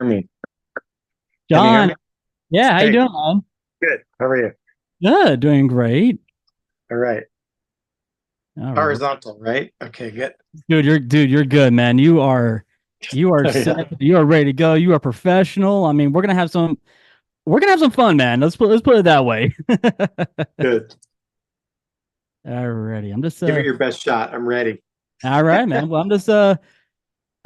hear me? Can you hear John, me? yeah, how you Hey, doing, man? good. How are you? Good, doing great. All right. All right, Horizontal, right? Okay, good. you're good, man. You are Oh, set. yeah. You are ready to go. You are professional. I mean, we're gonna have some fun, man. Let's put it that way. Good. Alrighty, I'm just Give it your best shot. I'm ready. all right, man. Well, I'm just a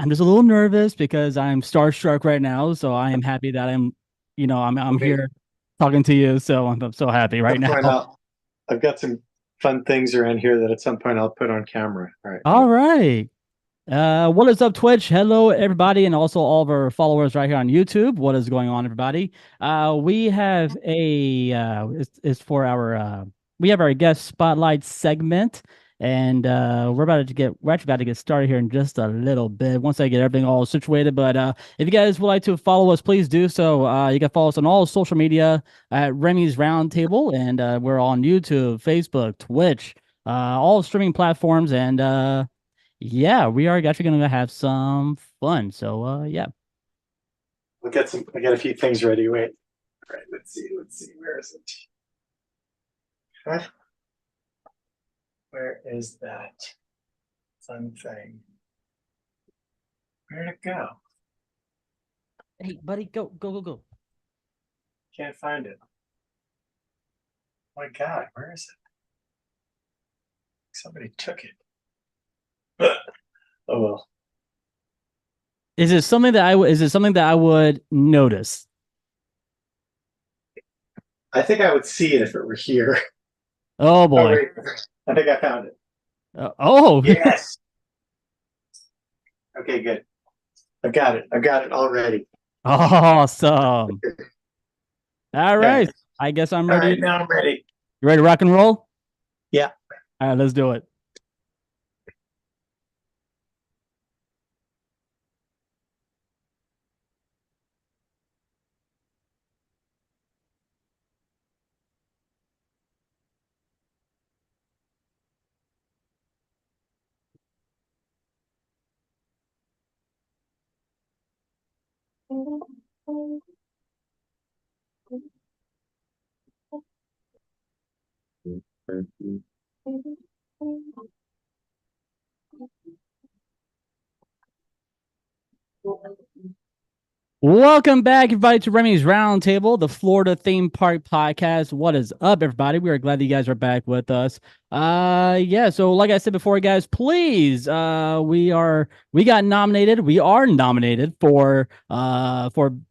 little nervous because I'm starstruck right now. So I am happy that I'm Me. here talking to you. So I'm so happy right At some now. point, I've got some fun things around here that at some point I'll put on camera. All right. All right. What is up, Twitch? Hello, everybody, and also all of our followers right here on YouTube. What is going on, everybody? We have it's for our we have our guest spotlight segment, and we're actually about to get started here in just a little bit once I get everything all situated. But if you guys would like to follow us, please do so. You can follow us on all social media at Remy's Roundtable, and we're on YouTube, Facebook, Twitch, all streaming platforms, and yeah, we are actually going to have some fun. So, yeah. I got a few things ready. Wait. All right. Let's see. Let's see. Where is it? Huh? Where is that fun thing? Where'd it go? Hey, buddy, go, go, go, go. Can't find it. Oh my God, where is it? Somebody took it. Oh well. Is it something that I would notice? I think I would see it if it were here. Oh Oh boy. wait, I think I found it. Oh, Yes. Okay, good. I've got it. I've got it already. awesome. All Okay. right. I guess I'm All right, ready. now I'm ready. You ready to rock and roll? Yeah. All right, let's do it. Welcome back, everybody, to Remy's Roundtable, the Florida theme park podcast. What is up, everybody? We are glad that you guys are back with us. Yeah. So, like I said before, guys, please, we got nominated. We are nominated for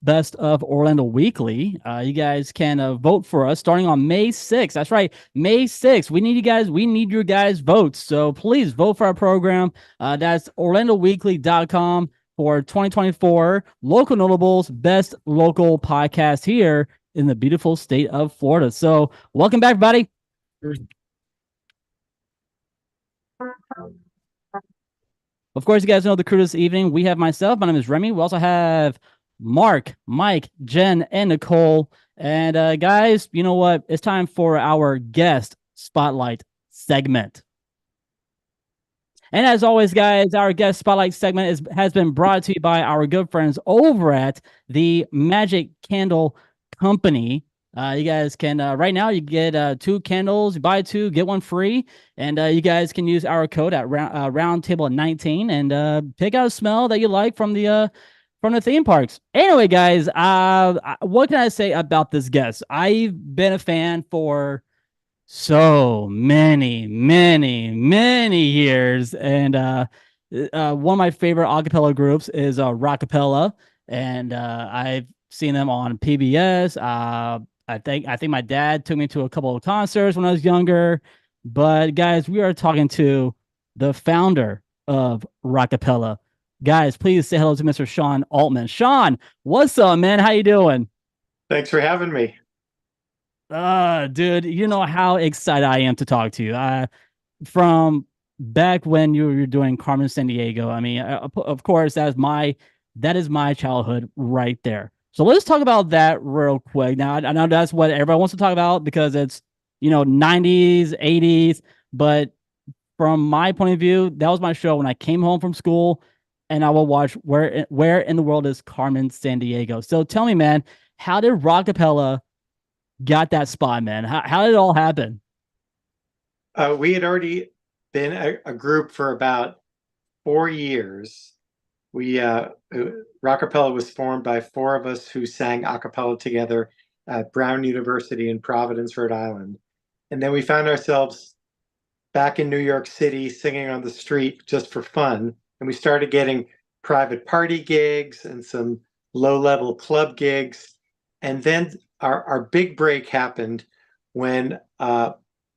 Best of Orlando Weekly. You guys can vote for us starting on May 6th. That's right, May 6th. We need you guys. We need your guys' votes. So please vote for our program. That's OrlandoWeekly.com for 2024 Local Notables Best Local Podcast here in the beautiful state of Florida. So, welcome back, everybody. Of course, you guys know the crew this evening. We have myself. My name is Remy. We also have Mark, Mike, Jen, and Nicole. And guys, you know what? It's time for our guest spotlight segment. And as always, guys, our guest spotlight segment has been brought to you by our good friends over at the Magic Candle Company. You guys can right now you get two candles, you buy two, get one free, and you guys can use our code at roundtable 19 and pick out a smell that you like from the theme parks. Anyway, guys, what can I say about this guest? I've been a fan for so many years, and one of my favorite acapella groups is Rockapella, and I've seen them on PBS. I think my dad took me to a couple of concerts when I was younger. But guys, we are talking to the founder of Rockapella. Guys, please say hello to Mr. Sean Altman. Sean, what's up, man? How you doing? Thanks for having me. Dude, you know how excited I am to talk to you. From back when you were doing Carmen San Diego. I mean, of course, that is my childhood right there. So let's talk about that real quick. Now, I know that's what everybody wants to talk about because it's 90s, 80s, but from my point of view, that was my show when I came home from school and I will watch Where in the World is Carmen San Diego. So tell me, man, how did Rockapella got that spot, man? How did it all happen? We had already been a group for about 4 years. We Rockapella was formed by four of us who sang a cappella together at Brown University in Providence, Rhode Island. And then we found ourselves back in New York City singing on the street just for fun. And we started getting private party gigs and some low-level club gigs. And then our big break happened when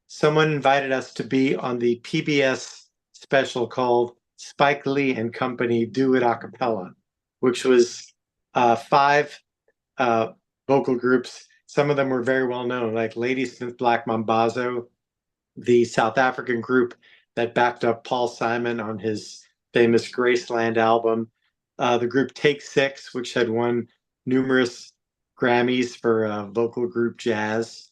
someone invited us to be on the PBS special called Spike Lee and Company Do It A Cappella, which was five uh, vocal groups. Some of them were very well known, like Ladysmith Black Mambazo, the South African group that backed up Paul Simon on his famous Graceland album, the group Take Six, which had won numerous Grammys for vocal group jazz,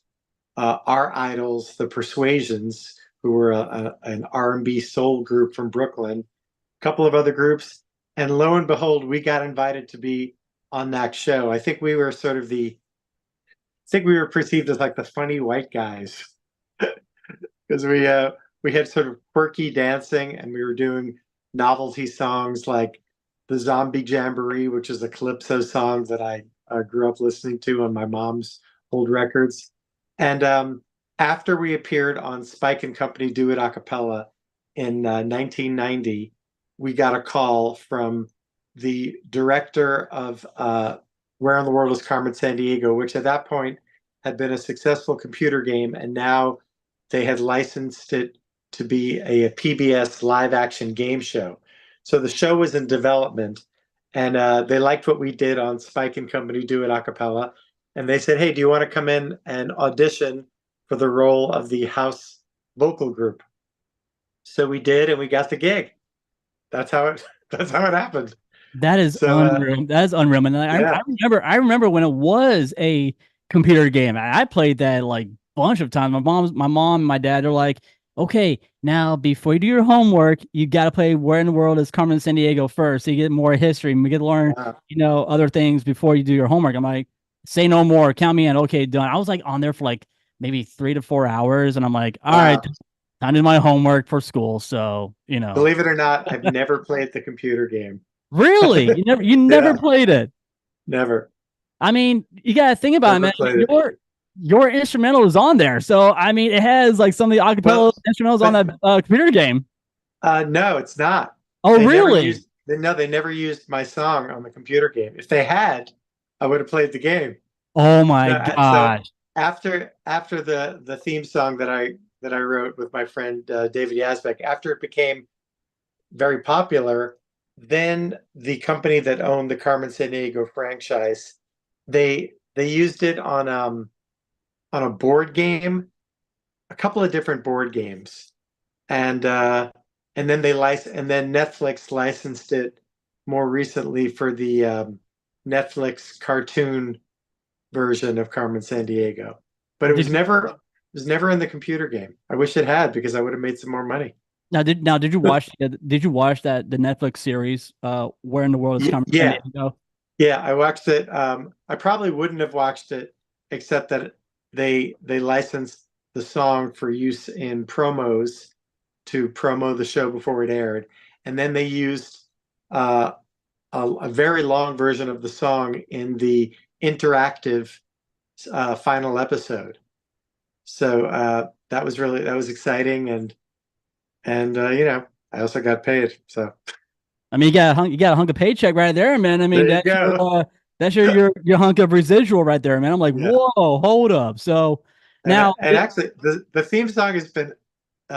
our idols, the Persuasions, who were an R&B soul group from Brooklyn, a couple of other groups, and lo and behold, we got invited to be on that show. I think we were sort of I think we were perceived as like the funny white guys because we had sort of quirky dancing and we were doing novelty songs like the Zombie Jamboree, which is a calypso song that I grew up listening to on my mom's old records. And after we appeared on Spike and Company Do It A Cappella in 1990, we got a call from the director of Where in the World is Carmen San Diego, which at that point had been a successful computer game, and now they had licensed it to be a PBS live action game show. So the show was in development, and they liked what we did on Spike and Company Do It A Cappella, and they said, "Hey, do you want to come in and audition for the role of the house vocal group?" So we did, and we got the gig. That's how it. That's how it happened. That is So unreal. That is unreal. And yeah, I remember when it was a computer game. I played that like bunch of times. My mom, and my dad are like, okay, now before you do your homework, you got to play Where in the World is Carmen San Diego first, so you get more history and we get to learn, uh, other things before you do your homework. I'm like, say no more, count me in. Okay, done. I was like on there for like maybe 3 to 4 hours, and I'm like, all right, wow. time to do my homework for school. So Believe it or not, I've never played the computer game. really, you never Yeah, played it. never, I mean, you gotta think about it, never man. played it. Your instrumental is on there, so I mean, it has like some of the acapella Well, instrumentals on but that computer game. no, it's not. Oh, really? They never used my song on the computer game. If they had, I would have played the game. Oh my No, so gosh, after the theme song that I wrote with my friend David Yazbek, after it became very popular, then the company that owned the Carmen Sandiego franchise, they used it on a board game, a couple of different board games, and and then Netflix licensed it more recently for the Netflix cartoon version of Carmen Sandiego. But did you it was never in the computer game. I wish it had because I would have made some more money. did you watch the Netflix series Where in the World is Carmen Yeah, Sandiego? yeah, I watched it. I probably wouldn't have watched it except that they licensed the song for use in promos to promo the show before it aired, and then they used uh, a very long version of the song in the interactive final episode. So that was exciting, and I also got paid. So I mean, you got a hunk of paycheck right there, man. I mean, there you go. that's your hunk of residual right there, man. I'm like, Yeah. whoa, hold up. So now, And actually, the theme song has been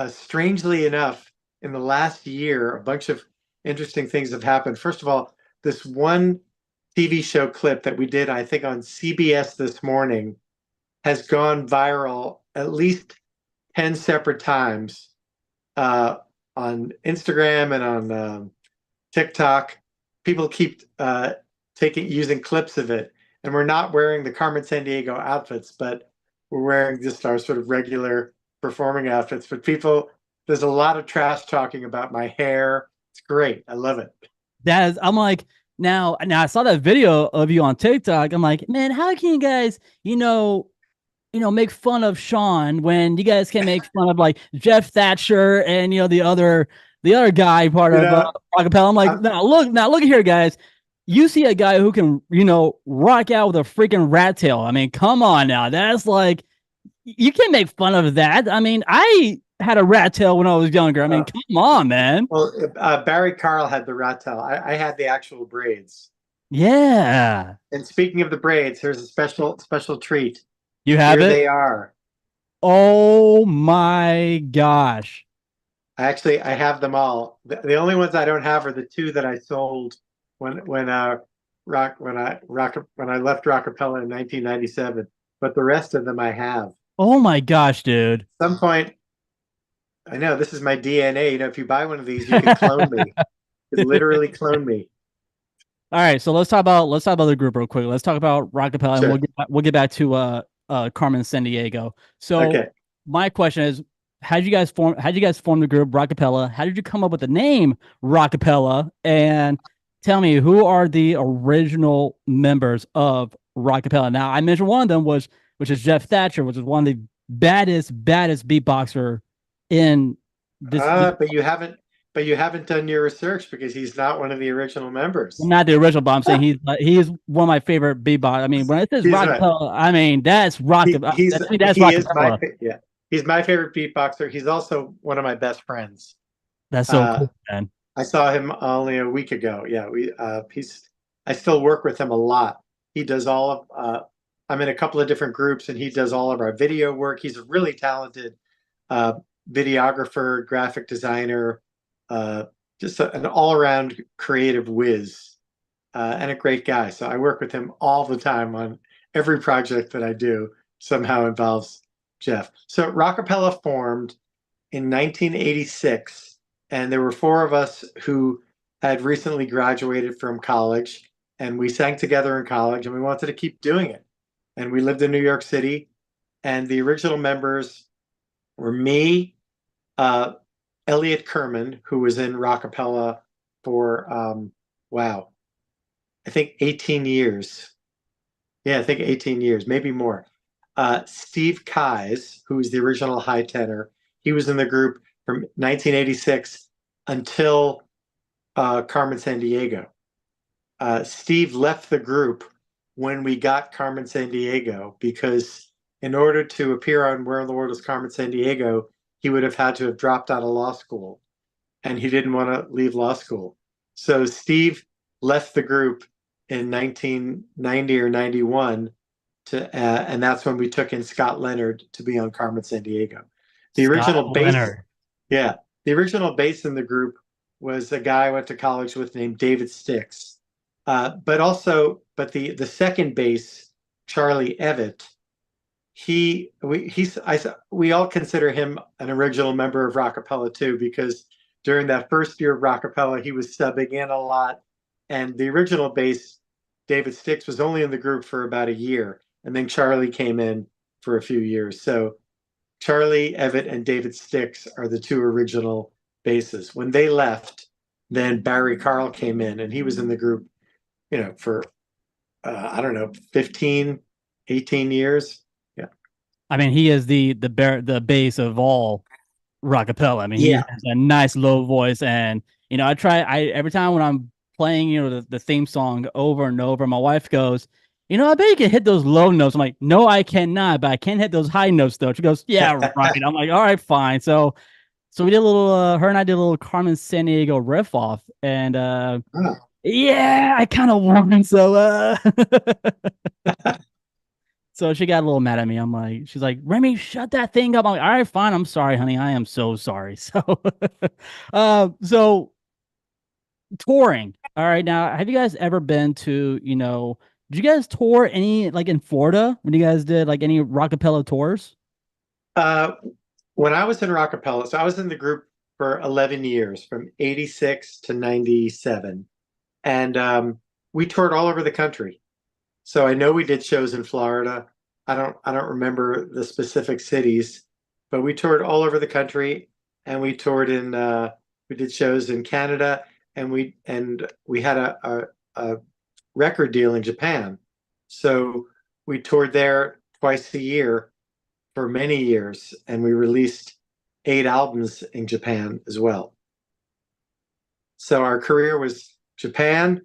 strangely enough in the last year, a bunch of interesting things have happened. First of all, this one TV show clip that we did, I think, on CBS this morning has gone viral at least 10 separate times uh, on Instagram and on TikTok. People keep using clips of it, and we're not wearing the Carmen San Diego outfits, but we're wearing just our sort of regular performing outfits. But there's a lot of trash talking about my hair. It's great. I love it. That is, I'm like, now I saw that video of you on TikTok. I'm like, man, how can you guys, make fun of Sean when you guys can make fun of like Jeff Thatcher and the other guy part You of know, acapella. I'm like, I'm, now look here, guys. You see a guy who can, rock out with a freaking rat tail. I mean, come on now. That's like you can't make fun of that. I mean, I had a rat tail when I was younger. I mean, uh, come on, man. well, Barry Carl had the rat tail. I had the actual braids. Yeah. And speaking of the braids, here's a special treat. You have Here it? they are. Oh my gosh. I have them all. The only ones I don't have are the two that I sold when I left Rockapella in 1997. But the rest of them I have. Oh my gosh, dude. At some point, I know this is my DNA. If you buy one of these, you can clone me. You can literally clone me. All right, so let's talk about the group real quick. Let's talk about Rockapella, and Sure. we'll get back to Carmen Sandiego. So Okay. my question is, how did you guys form the group Rockapella? How did you come up with the name Rockapella? And tell me, who are the original members of Rockapella? Now I mentioned one of them which is Jeff Thatcher, which is one of the baddest beatboxer in this. But you haven't done your research because he's not one of the original members. Not the original, but I'm saying he's one of my favorite beatbox. I mean, when it says He's right. rockapella, I mean that's rock. He he's I mean that's he is rockapella. yeah. He's my favorite beatboxer. He's also one of my best friends. That's so Uh, cool, man. I saw him only a week ago. Yeah, he's I still work with him a lot. He does all of I'm in a couple of different groups and he does all of our video work. He's a really talented uh videographer, graphic designer, uh just an all-around creative whiz, and a great guy. So I work with him all the time on every project that I do somehow involves Jeff. So Rockapella formed in 1986, and there were four of us who had recently graduated from college, and we sang together in college, and we wanted to keep doing it. And we lived in New York City, and the original members were me, uh, Elliot Kerman, who was in Rockapella for wow, I think 18 years. Yeah, I think 18 years, maybe more. Steve Kais, who was the original high tenor, he was in the group from 1986 until Carmen Sandiego. Steve left the group when we got Carmen Sandiego because in order to appear on Where in the World is Carmen Sandiego, he would have had to have dropped out of law school, and he didn't want to leave law school. So Steve left the group in 1990 or 91 and that's when we took in Scott Leonard to be on Carmen Sandiego. The Scott original bass, Leonard. yeah, the original bass in the group was a guy I went to college with named David Sticks. But the second bass, Charlie Evett, we all consider him an original member of Rockapella too, because during that first year of Rockapella, he was subbing in a lot, and the original bass, David Sticks, was only in the group for about a year, and then Charlie came in for a few years. So Charlie Evett and David Sticks are the two original basses. When they left, then Barry Carl came in, and he was in the group, for I don't know, 15, 18 years. Yeah. I mean, he is the base of all rockapella. I mean, he Yeah. has a nice low voice, and I every time when I'm playing, the theme song over and over, my wife goes, I bet you can hit those low notes. I'm like, no, I cannot, but I can hit those high notes though. She goes, yeah, right. I'm like, all right, fine. So we did a little, her and I did a little Carmen Sandiego riff off, and Oh. yeah, I kind of won. So so she got a little mad at me. She's like, Remy, shut that thing up. I'm like, all right, fine. I'm sorry, honey. I am so sorry. So touring. All right, now, have you guys ever been to, did you guys tour any like in Florida when you guys did like any rockapella tours? Uh, when I was in Rockapella, so I was in the group for 11 years, from 86 to 97. And we toured all over the country. So I know we did shows in Florida. I don't remember the specific cities, but we toured all over the country, and we did shows in Canada. and we had a record deal in Japan. So we toured there twice a year for many years, and we released 8 albums in Japan as well. So our career was Japan,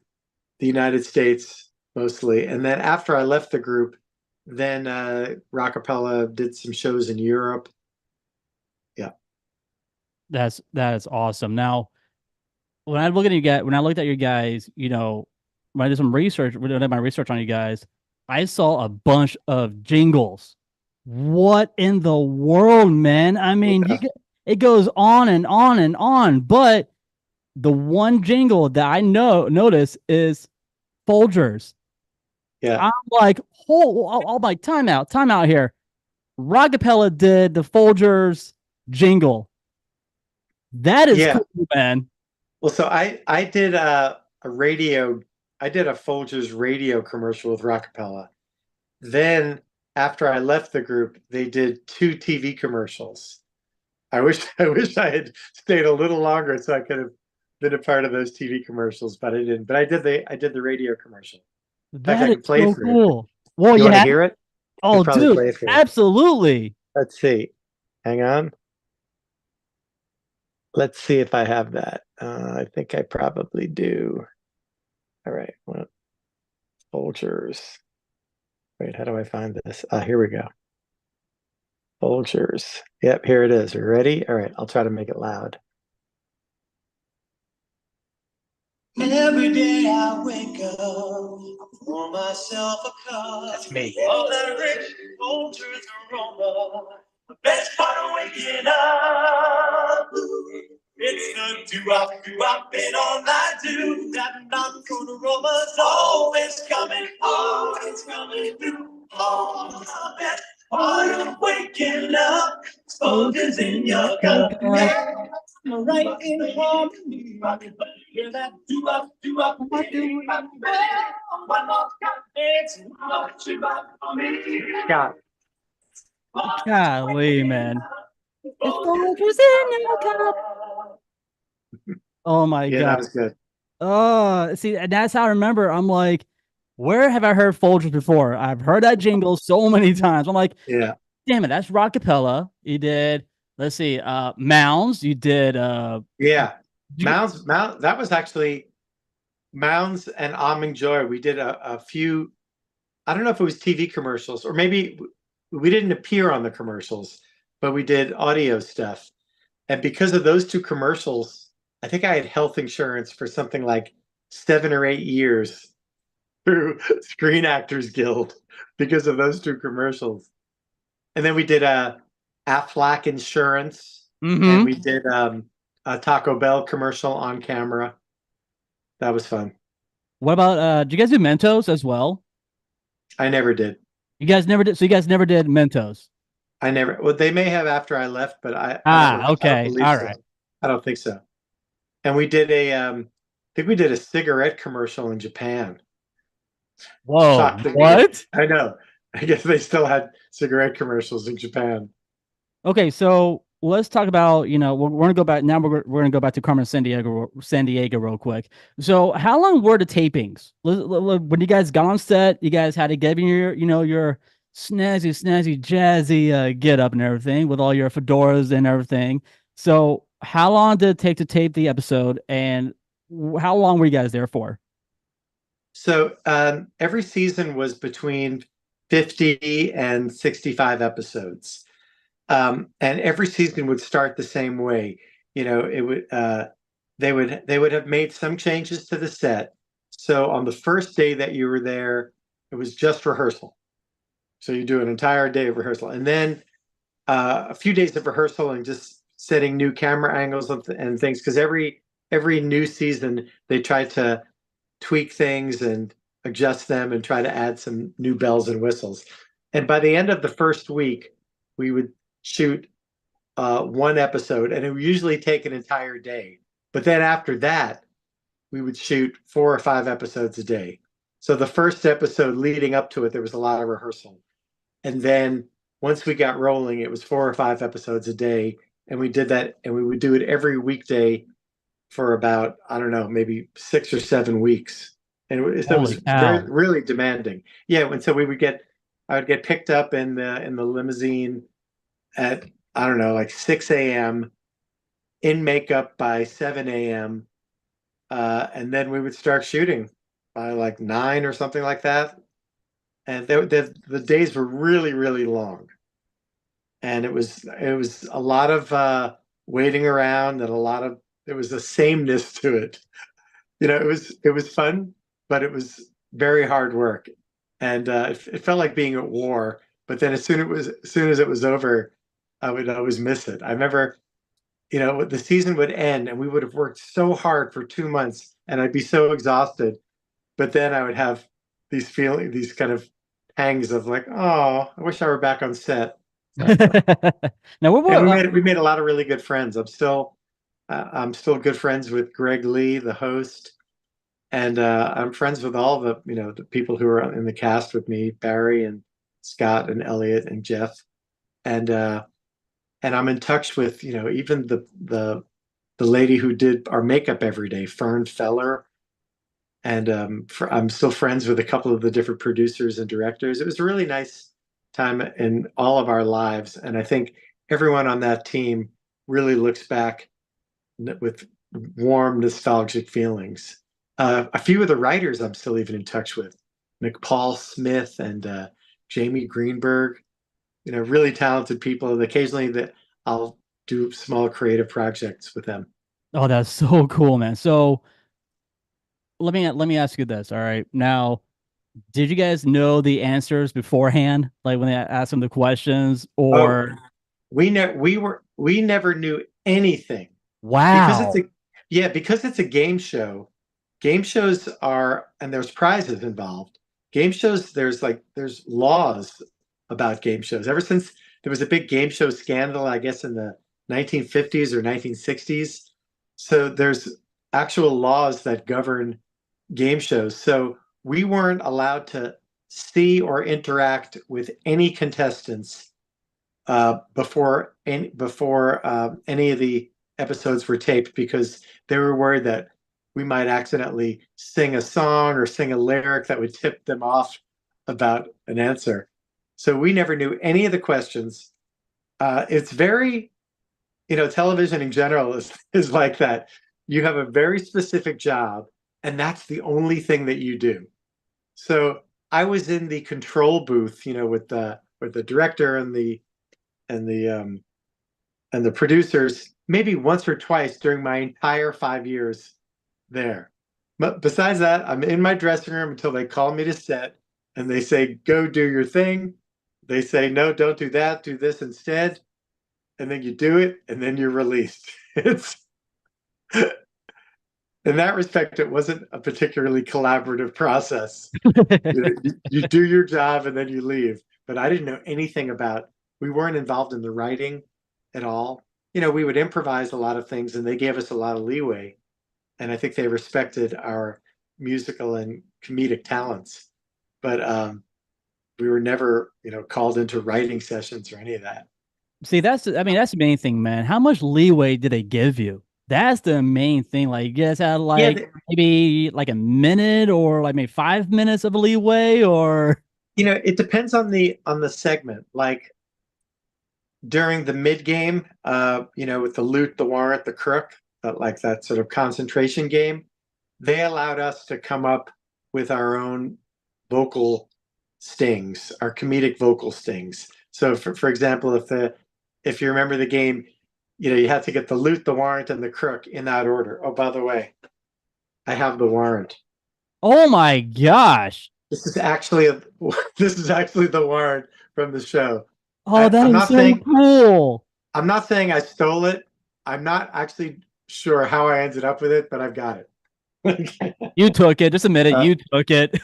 the United States mostly, and then after I left the group, then Rockapella did some shows in Europe. Yeah, That is awesome. Now, when I looked at you guys, when I did some research, when I did my research on you guys, I saw a bunch of jingles. What in the world, man? I mean, yeah, it goes on and on and on, but the one jingle that I notice is Folgers. yeah, I'm like, oh my time out here. Rockapella did the Folgers jingle. That is yeah. cool, man. Well, so I did a radio, I did a Folgers radio commercial with Rockapella. Then after I left the group, they did 2 TV commercials. I wish I had stayed a little longer so I could have been a part of those TV commercials, but I didn't. But I did the radio commercial. In fact, That I is can play so for you. cool. Well, You you want to have, hear it? I oh, could probably dude, play it for you. absolutely. Let's see. Hang on. Let's see if I have that. I think I probably do. All right. Well, Folgers. Wait, how do I find this? Here we go. Folgers. Yep, here it is. Are you ready? All right, I'll try to make it loud. Every day I wake up, I pour myself a cup. That's me. Of that rich Folgers aroma. The best part of waking up. It's the do-up in all I do. That non-food aroma's always coming through. Oh, the best part of waking up. Folgers in your cup. Yeah, right in harmony. Hear that do-up, one more cup. It's do-up for me. Scott. Golly, man. It's Folgers in your cup. Oh my Yeah, that God. was good. Oh, see, and that's how I remember. I'm like, where have I heard Folgers before? I've heard that jingle so many times. I'm like, Yeah. damn it, that's Rockapella. You did, let's see, Mounds. You did, Yeah. you, Mounds, that was actually Mounds and Almond Joy. We did a few, I don't know if it was TV commercials or maybe we didn't appear on the commercials, but we did audio stuff. And because of those 2 commercials, I think I had health insurance for something like 7 or 8 years through Screen Actors Guild because of those 2 commercials. And then we did a Aflac insurance, and mm-hmm. we did a Taco Bell commercial on camera. That was fun. What about, did you guys do Mentos as well? I never did. You guys never did. So you guys never did Mentos. I never. Well, they may have after I left, but Ah, I don't okay. believe All so. right. I don't think so. And we did I think we did a cigarette commercial in Japan. Whoa, Shockingly, what? I know. I guess they still had cigarette commercials in Japan. Okay, so let's talk about, we're gonna go back now. We're gonna go back to Carmen San Diego real quick. So, how long were the tapings? When you guys got on set, you guys had to give your snazzy, jazzy get up and everything with all your fedoras and everything. So, how long did it take to tape the episode, and how long were you guys there for? So every season was between 50 and 65 episodes. And every season would start the same way. It would they would have made some changes to the set. So on the first day that you were there, it was just rehearsal. So you do an entire day of rehearsal, and then a few days of rehearsal and just setting new camera angles and things. Because every new season they try to tweak things and adjust them and try to add some new bells and whistles. And by the end of the first week, we would shoot 1 episode, and it would usually take an entire day. But then after that, we would shoot 4 or 5 episodes a day. So the first episode leading up to it, there was a lot of rehearsal. And then once we got rolling, it was 4 or 5 episodes a day. And we did that, and we would do it every weekday for about, I don't know, maybe 6 or 7 weeks. And so it Holy was very, cow. really demanding. Yeah. And so I would get picked up in the limousine at, I don't know, like 6 a.m., in makeup by 7 a.m. And then we would start shooting by like 9 or something like that. And the days were really, really long. And it was a lot of waiting around, and a lot of there was a sameness to it. It was fun, but it was very hard work, and it felt like being at war. But then as soon as it was over, I would always miss it. I remember, the season would end, and we would have worked so hard for 2 months, and I'd be so exhausted. But then I would have these kind of pangs of like, oh, I wish I were back on set. So, Now, what, and what we made a lot of really good friends. I'm still good friends with Greg Lee, the host, and I'm friends with all the people who are in the cast with me, Barry and Scott and Elliot and Jeff, and I'm in touch with even the lady who did our makeup every day, Fern Feller, and I'm still friends with a couple of the different producers and directors. It was a really nice time in all of our lives, and I think everyone on that team really looks back with warm, nostalgic feelings. A few of the writers I'm still even in touch with, McPaul Smith and Jamie Greenberg. Really talented people. And occasionally, that I'll do small creative projects with them. oh, that's so cool, man. So let me ask you this. All right. Now, did you guys know the answers beforehand? Like when they asked them the questions, Oh, or we never knew anything because it's wow. a yeah, because it's a game show. Game shows are, and there's prizes involved. Game shows, there's laws about game shows. Ever since there was a big game show scandal, I guess in the 1950s or 1960s. So there's actual laws that govern game shows. So we weren't allowed to see or interact with any contestants before any of the episodes were taped, because they were worried that we might accidentally sing a song or sing a lyric that would tip them off about an answer. So we never knew any of the questions. It's very, television in general is like that. You have a very specific job, and that's the only thing that you do. So I was in the control booth, with the director and the and the producers maybe once or twice during my entire 5 years there. But besides that, I'm in my dressing room until they call me to set, and they say, go do your thing. They say, no, don't do that, do this instead. And then you do it, and then you're released. It's In that respect, it wasn't a particularly collaborative process. You do your job and then you leave. But I didn't know anything about, we weren't involved in the writing at all. We would improvise a lot of things, and they gave us a lot of leeway. And I think they respected our musical and comedic talents. But we were never, called into writing sessions or any of that. See, that's the main thing, man. How much leeway did they give you? That's the main thing. Like, you guys had Yeah, like maybe like a minute or like maybe 5 minutes of leeway, or it depends on the segment. Like during the mid game, with the loot, the warrant, the crook, that sort of concentration game, they allowed us to come up with our own vocal stings, our comedic vocal stings. So, for example, if you remember the game, you had to get the loot, the warrant, and the crook in that order. Oh, by the way, I have the warrant. oh my gosh. This is actually this is actually the warrant from the show. Oh, I, that I'm is not so saying cool. I'm not saying I stole it. I'm not actually sure how I ended up with it, but I've got it. You took it. Just admit it. uh, You took it.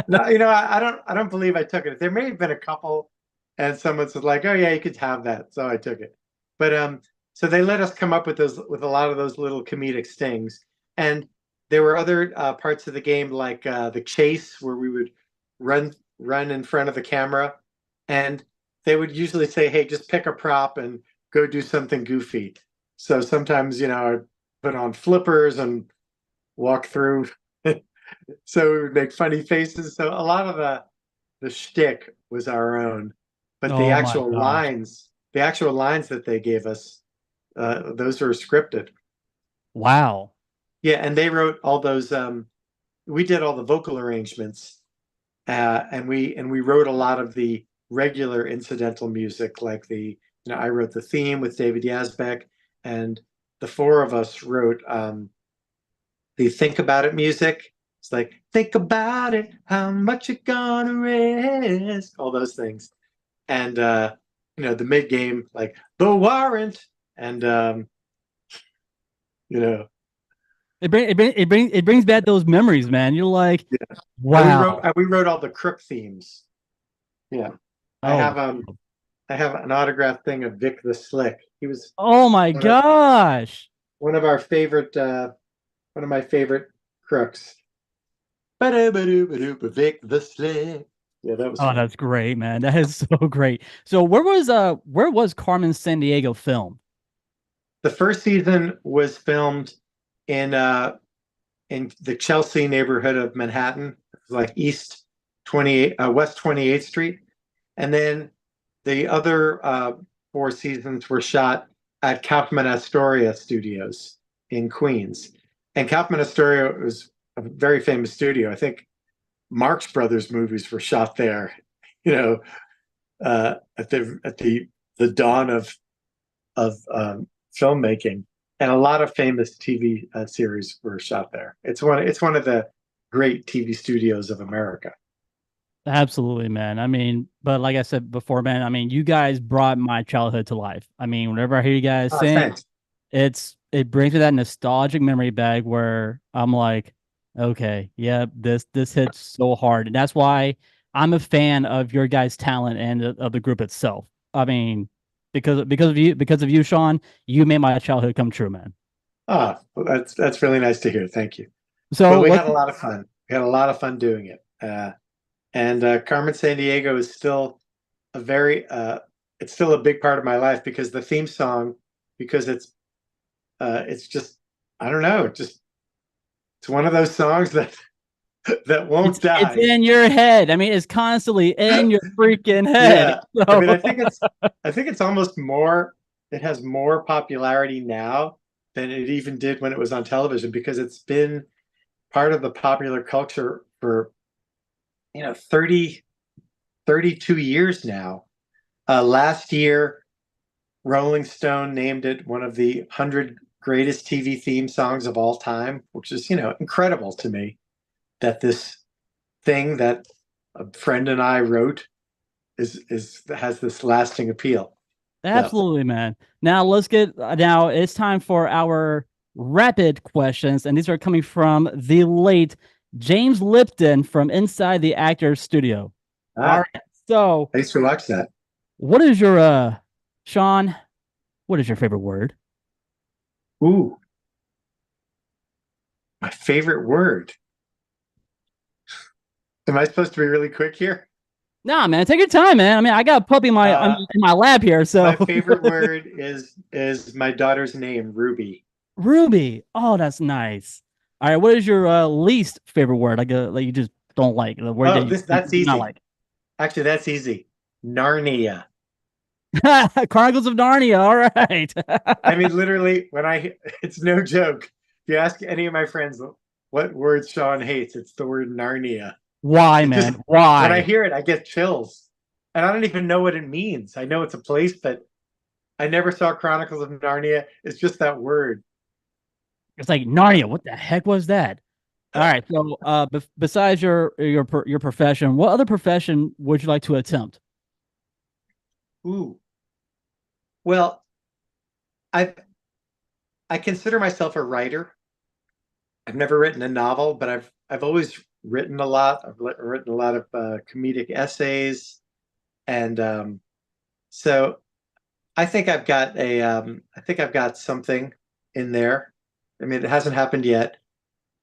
no, I don't believe I took it. There may have been a couple, and someone said like, "Oh yeah, you could have that," so I took it. But so they let us come up with a lot of those little comedic stings, and there were other parts of the game like the chase where we would run in front of the camera, and they would usually say, "Hey, just pick a prop and go do something goofy." So sometimes, put on flippers and walk through. So we would make funny faces. So a lot of the shtick was our own, but Oh my gosh. the actual lines that they gave us, those were scripted. Wow. Yeah, and they wrote all those. We did all the vocal arrangements, and we wrote a lot of the regular incidental music, like I wrote the theme with David Yazbek, and the four of us wrote the Think About It music. It's like, think about it, how much you gonna risk, all those things. And the mid game, like the warrant, and you know, It brings back those memories, man. You're like, yeah. wow. We wrote all the Crook themes. Yeah. I Oh, have I have an autographed thing of Vic the Slick. He was oh my one of gosh. one of our favorite one of my favorite crooks. Vic the Slick. Yeah, that was Oh, fun. that's great, man. That is so great. So where was Carmen San Diego filmed? The first season was filmed in in the Chelsea neighborhood of Manhattan, like West 28th Street. And then the other four seasons were shot at Kaufman Astoria Studios in Queens. And Kaufman Astoria was a very famous studio. I think Marx Brothers movies were shot there, you know, at the dawn of filmmaking, and a lot of famous TV series were shot there. It's one of the great TV studios of America. Absolutely, man. I mean, but like I said before, man, I mean, you guys brought my childhood to life. I mean, whenever I hear you guys sing, Thanks. it brings me that nostalgic memory bag where I'm like, okay, yeah, this hits so hard. And that's why I'm a fan of your guys' talent and of the group itself. I mean, because of you, Sean, you made my childhood come true, man. Well, that's really nice to hear. Thank you. Well, So we let's had a lot of fun. We had a lot of fun doing it. And Carmen San Diego is still a very it's still a big part of my life because the theme song, because it's just I don't know, it's one of those songs that that won't it's die. in your head. I mean, it's constantly in your freaking head. Yeah. I So mean, I think it's almost more it has more popularity now than it even did when it was on television because it's been part of the popular culture for 32 years now. Last year, Rolling Stone named it one of the 100 greatest TV theme songs of all time, which is, incredible to me that this thing that a friend and I wrote is has this lasting appeal. So, absolutely, man. Now it's time for our rapid questions, and these are coming from the late James Lipton from inside the actor's studio. All ah, right. So, thanks for watching that. what is your Sean? What is your favorite word? Ooh, my favorite word. Am I supposed to be really quick here? Nah, man, take your time, man. I mean, I got a puppy Uh, in my lab here, my so favorite word is my daughter's name, Ruby. Ruby. Oh, that's nice. All right, what is your least favorite word? Like you just don't like the word that Oh, this you that's do not easy. like. Actually, that's easy. Narnia. Chronicles of Narnia. All right. I mean, literally, it's no joke. If you ask any of my friends what word Sean hates, it's the word Narnia. Why, It just, man? when I Why? hear it, I get chills. And I don't even know what it means. I know it's a place, but I never saw Chronicles of Narnia. It's just that word. It's like Narnia. What the heck was that? All right. So, besides your profession, what other profession would you like to attempt? Ooh. Well, I I consider myself a writer. I've never written a novel, but I've always written a lot. Written a lot of comedic essays, and so I think I've got something in there. I mean, it hasn't happened yet,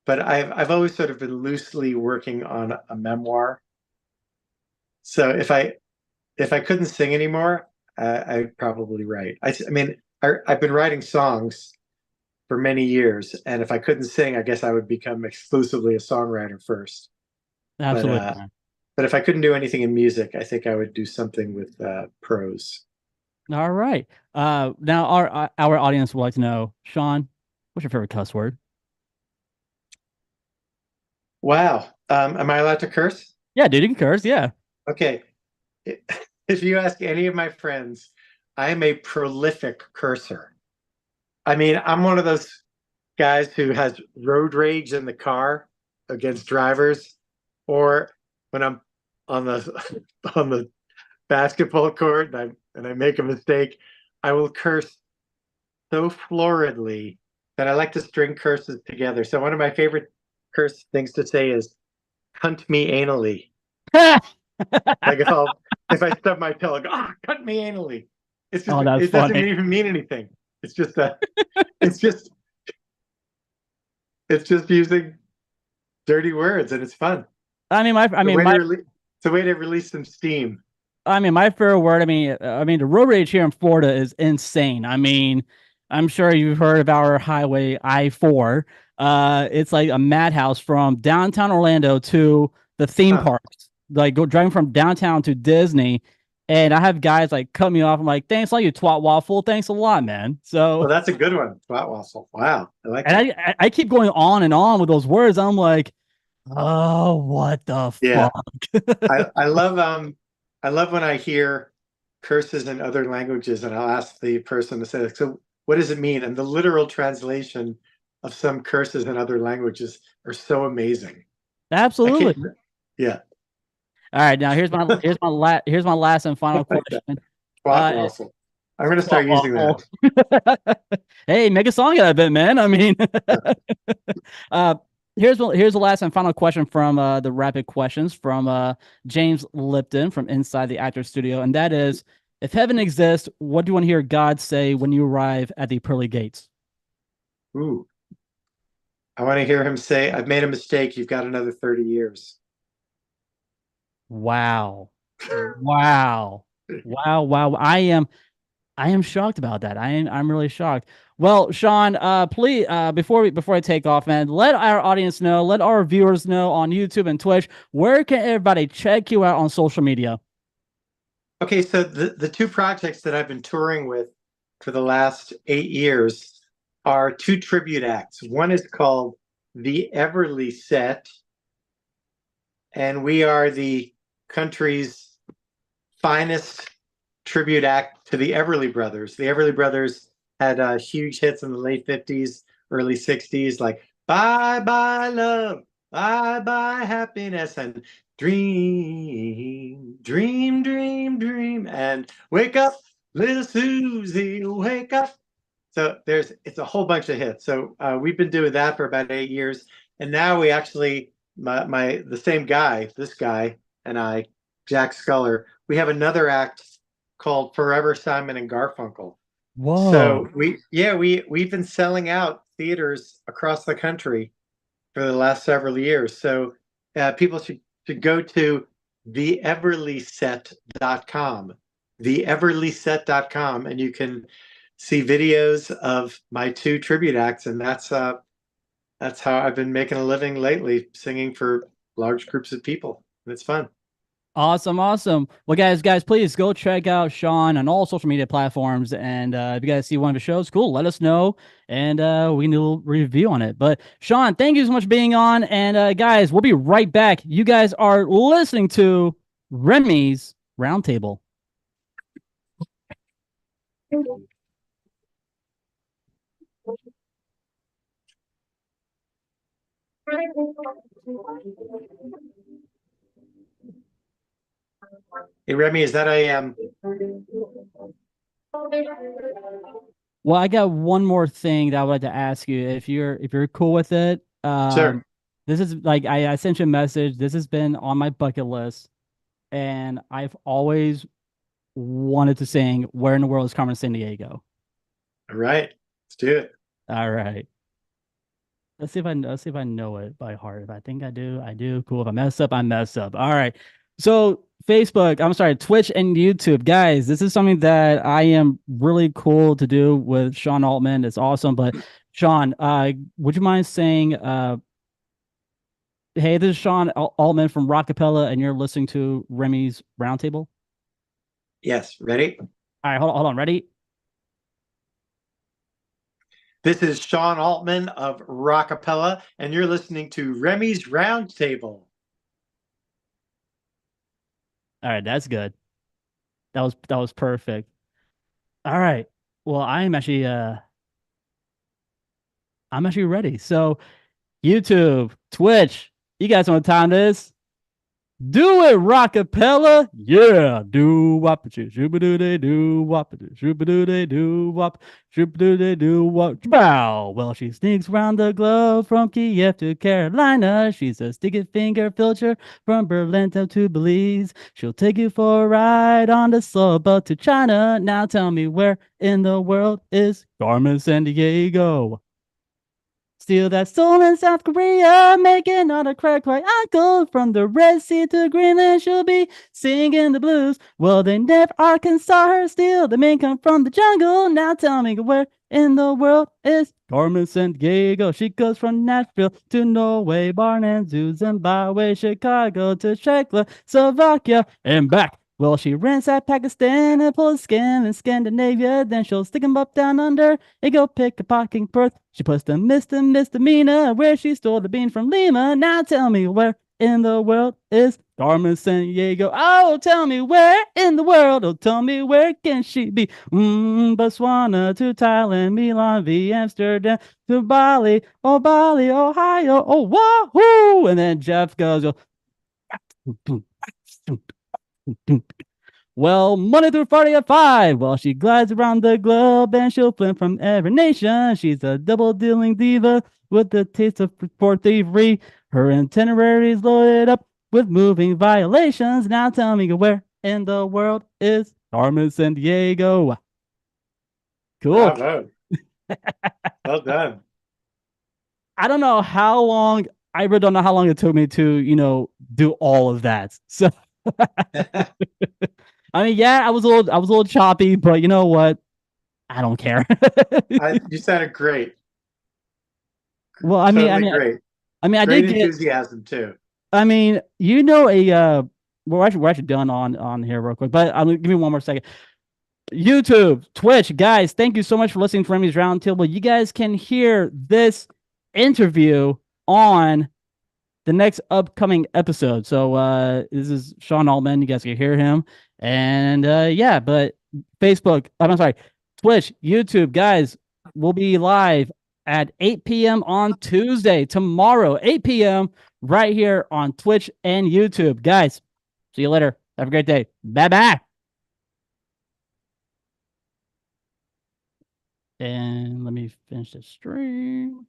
but I've always sort of been loosely working on a memoir. So if I couldn't sing anymore, I'd probably write. I mean, I've been writing songs for many years. And if I couldn't sing, I guess I would become exclusively a songwriter first. But Absolutely, man. but if I couldn't do anything in music, I think I would do something with prose. All right. Now our audience would like to know, Sean, what's your favorite cuss word? Wow. Am I allowed to curse? Yeah, dude, you can curse. Yeah. Okay. If you ask any of my friends, I am a prolific cursor. I mean, I'm one of those guys who has road rage in the car against drivers, or when I'm on the on the basketball court and I make a mistake, I will curse so floridly that I like to string curses together. So one of my favorite curse things to say is "cunt me anally." Like if I stub my toe, I go, "cunt me anally." It's just Oh, that's it doesn't funny. even mean anything. It's just it's just it's just using dirty words and it's fun. I mean, The way to release it's a way to release some steam. my favorite word. The road rage here in Florida is insane. I mean, I'm sure you've heard of our highway I-4. It's like a madhouse from downtown Orlando to the theme Huh. parks. Like go driving from downtown to Disney, and I have guys like cut me off. I'm like, thanks a lot, you twat waffle. Thanks a lot, man. Well, So, that's a good one. Twat waffle. Wow. I like and that. I keep going on and on with those words. I'm like, oh, what the Yeah. fuck? I love when I hear curses in other languages and I'll ask the person to say, like, so what does it mean? And the literal translation of some curses in other languages are so amazing. I Absolutely. can't, yeah, All right, now here's my last and I final like that. question. Twat Uh, waffle. I'm gonna Twat start using that. waffle. Hey, make a song out of it, man. I mean, uh, here's the last and final question from the rapid questions from James Lipton from Inside the Actor Studio, and that is, if heaven exists, what do you want to hear God say when you arrive at the pearly gates? Ooh, I want to hear him say, I've made a mistake. You've got another 30 years. Wow, wow, wow. I am shocked about that. I'm really shocked. Well, Sean, please before I take off, man, let our audience know, let our viewers know on YouTube and Twitch, where can everybody check you out on social media? Okay, so the two projects that I've been touring with for the last 8 years are two tribute acts. One is called The Everly Set, and we are the country's finest tribute act to the Everly Brothers. The Everly Brothers had huge hits in the late 50s, early 60s, like Bye Bye Love, Bye Bye Happiness, and Dream, Dream, Dream, Dream, and Wake Up, Little Susie, Wake Up. So it's a whole bunch of hits. So we've been doing that for about 8 years, and now we actually the same guy, this guy and I, Jack Sculler, we have another act called Forever Simon and Garfunkel. Whoa. So we've been selling out theaters across the country for the last several years. So people should go to theeverlyset.com, theeverlyset.com, and you can see videos of my two tribute acts, and that's how I've been making a living lately, singing for large groups of people. And it's fun. Awesome, awesome. Well, guys, please go check out Sean on all social media platforms. And if you guys see one of his shows, cool, let us know, and we can do a little review on it. But Sean, thank you so much for being on. And guys, we'll be right back. You guys are listening to Remy's Roundtable. Hey Remy, is that a Well, I got one more thing that I would like to ask you, if you're cool with it. sure? This is like I sent you a message. This has been on my bucket list, and I've always wanted to sing "Where in the World is Carmen San Diego." All right, let's do it. All right. Let's see if I know it by heart. If I think I do, I do. Cool. If I mess up, I mess up. All right. So Facebook, I'm sorry, Twitch and YouTube, guys. This is something that I am really cool to do with Sean Altman. It's awesome. But Sean, would you mind saying, "Hey, this is Sean Altman from Rockapella, and you're listening to Remy's Roundtable." Yes, ready? All right, hold on, ready? This is Sean Altman of Rockapella, and you're listening to Remy's Roundtable. All right, that's good. That was perfect. All right. Well, I'm actually ready. So YouTube, Twitch, you guys know what time it is? Do it, Rockapella. Yeah. Do wop shooba doo day do wop shooba doo day do wop shooba doo day do wop. Bow. Well, she sneaks around the globe from Kiev to Carolina. She's a sticky finger filcher from Berlin to Belize. She'll take you for a ride on the slow boat to China. Now tell me where in the world is Carmen San Diego? Steal that soul in South Korea, making all the crack cry uncle from the Red Sea to Greenland. She'll be singing the blues. Well, they never Arkansas her steal. The men come from the jungle. Now tell me where in the world is Carmen San Diego? She goes from Nashville to Norway, Barn Zoo, Zimbabwe, Chicago to Czechoslovakia and back. Well, she rents at Pakistan and pulls skin in Scandinavia. Then she'll stick 'em up down under and go pick a pocking Perth. She puts the misdemeanor where she stole the bean from Lima. Now tell me where in the world is Carmen San Diego? Oh, tell me where in the world? Oh, tell me where can she be? Botswana to Thailand, Milan v Amsterdam to Bali, Ohio, oh wahoo! And then Jeff goes, well, Monday through Friday at 5. Well, she glides around the globe and she'll flip from every nation. She's a double dealing diva with the taste of for thievery. Her itinerary is loaded up with moving violations. Now tell me where in the world is Carmen San Diego? Cool. Bravo. Well done. I don't know how long, I really don't know how long it took me to, do all of that. So I mean, yeah, I was a little choppy, but you know what? I don't care. You sounded great. Well, I mean, I Totally mean, great. I mean, I Great did get. enthusiasm too. I mean, we're actually done on here real quick, but give me one more second. YouTube, Twitch, guys, thank you so much for listening to Remy's Roundtable. You guys can hear this interview on the next upcoming episode. So this is Sean Altman. You guys can hear him. And yeah, but Facebook, I'm sorry, Twitch, YouTube, guys, will be live at 8 p.m. on Tuesday, tomorrow, 8 p.m. right here on Twitch and YouTube. Guys, see you later. Have a great day. Bye-bye. And let me finish the stream.